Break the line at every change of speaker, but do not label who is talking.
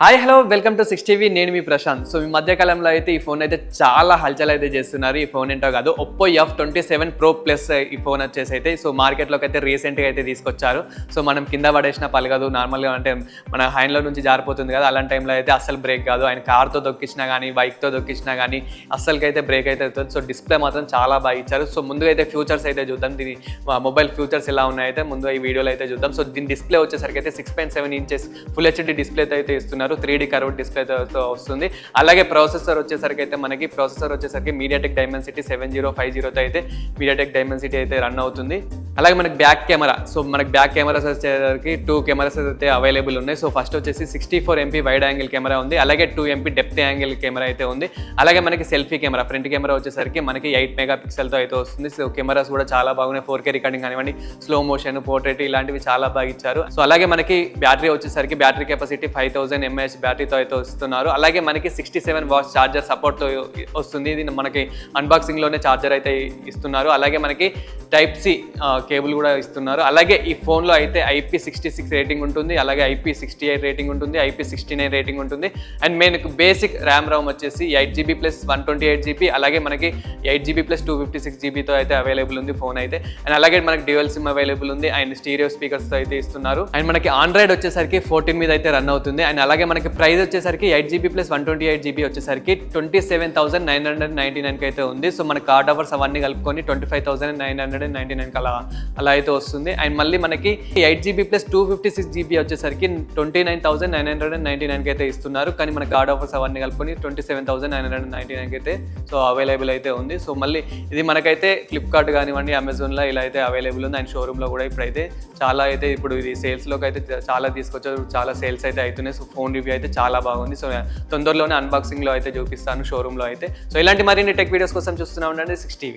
Hi hello welcome to 6TV నేను మీ Prashanth. So ఈ మధ్యకాలంలో అయితే ఈ ఫోన్ అయితే చాలా హల్చల్ అయితే చేస్తున్నారు. ఈ ఫోన్ ఏంటో కాదు, ఒప్పో F27 Pro Plus ఈ ఫోన్ వచ్చేసి అయితే సో మార్కెట్లోకి అయితే రీసెంట్గా అయితే తీసుకొచ్చారు. సో మనం కింద పడేసిన పలగదు, నార్మల్గా అంటే మన హ్యాండ్లో నుంచి జారిపోతుంది కదా, అలాంటి టైంలో అయితే అస్సలు బ్రేక్ కాదు. ఆయన కార్తో దొక్కించినా కానీ బైక్తో దొక్కించినా కానీ అస్సలకి అయితే బ్రేక్ అయితే అవుతుంది. సో డిస్ప్లే మాత్రం చాలా బాగా ఇచ్చారు. సో ముందుగా అయితే ఫ్యూచర్స్ అయితే చూద్దాం, దీని మొబైల్ ఫ్యూచర్స్ ఎలా ఉన్నాయైతే ముందు ఈ వీడియోలో అయితే చూద్దాం. సో దీని డిస్ప్లే వచ్చేసరికి అయితే 6.7 ఇంచెస్ ఫుల్ హెచ్డి డిస్ప్లే అయితే ఇస్తున్నారు. 3D కర్వ్డ్ డిస్ప్లేతో వస్తుంది. అలాగే ప్రాసెసర్ వచ్చేసరికి అయితే మనకి మీడియాటెక్ డైమెన్సిటీ 7050తో అయితే మీడియాటెక్ డైమెన్సిటీ అయితే రన్ అవుతుంది. అలాగే మనకి బ్యాక్ కెమెరా, సో మనకి బ్యాక్ కెమెరాస్ వచ్చేసరికి 2 కెమెరాస్ అయితే అవైలబుల్ ఉన్నాయి. సో ఫస్ట్ వచ్చేసి 64 MP వైడ్ యాంగిల్ కెమెరా ఉంది, అలాగే 2 MP డెప్త్ యాంగిల్ కెమెరా అయితే ఉంది. అలాగే మనకి సెల్ఫీ కెమెరా, ఫ్రంట్ కెమెరా వచ్చేసరికి మనకి 8 మెగాపిక్సెల్తో అయితే వస్తుంది. సో కెమెరాస్ కూడా చాలా బాగున్నాయి, 4K రికార్డింగ్ కానివ్వండి, స్లో మోషన్, పోర్ట్రేట్ ఇలాంటివి చాలా బాగా ఇచ్చారు. సో అలాగే మనకి బ్యాటరీ వచ్చేసరికి బ్యాటరీ కెపాసిటీ 5000 mAh బ్యాటరీతో అయితే వస్తున్నారు. అలాగే మనకి 67 వాట్స్ ఛార్జర్ సపోర్ట్తో వస్తుంది. ఇది మనకి అన్బాక్సింగ్లోనే ఛార్జర్ అయితే ఇస్తున్నారు. అలాగే మనకి Type-C కేబుల్ కూడా ఇస్తున్నారు. అలాగే ఈ ఫోన్లో అయితే IP66 రేటింగ్ ఉంటుంది, అలాగే IP68 రేటింగ్ ఉంటుంది, IP69 రేటింగ్ ఉంటుంది. అండ్ మనకు బేసిక్ ర్యామ్ రోమ్ వచ్చేసి 8GB ప్లస్ 128GB, అలాగే మనకి 8GB ప్లస్ 256GBతో అయితే అవైలబుల్ ఉంది ఫోన్ అయితే. అండ్ అలాగే మనకి డ్యూయల్ సిమ్ అవైలబుల్ ఉంది, అండ్ స్టీరియో స్పీకర్స్తో అయితే ఇస్తున్నారు. అండ్ మనకి ఆండ్రాయిడ్ వచ్చేసరికి 14 మీద అయితే రన్ అవుతుంది. అండ్ అలాగే మనకి ప్రైస్ వచ్చేసరికి 8GB ప్లస్ 128GB వచ్చేసరికి 27,999 అయితే ఉంది. సో మన కార్డ్ ఆఫర్స్ అవన్నీ కలుపుకొని 25,999 అలా అయితే వస్తుంది. అండ్ మళ్ళీ మనకి 8GB ప్లస్ 256GB వచ్చేసరికి 29,999 అయితే ఇస్తున్నారు. కానీ మన కార్డ్ ఆఫర్స్ అవన్నీ కలుపుకొని 27,999 అయితే సో అవైలబుల్ అయితే ఉంది. సో మళ్ళీ ఇది మనకైతే ఫ్లిప్కార్ట్ కానివ్వండి, అమెజాన్లో ఇలా అయితే అవైలబుల్ ఉంది. అండ్ షోరూమ్లో కూడా ఇప్పుడైతే చాలా అయితే ఇప్పుడు ఇది సేల్స్లోకి అయితే చాలా తీసుకొచ్చారు, చాలా సేల్స్ అయితే అవుతున్నాయి. సో ఫోన్ రివ్యూ అయితే చాలా బాగుంది. సో తొందరలోనే అన్బాక్సింగ్లో అయితే చూపిస్తాను షోరూమ్లో అయితే. సో ఇలాంటి మరిన్ని టెక్ వీడియోస్ కోసం చూస్తూనే ఉండండి 6TV.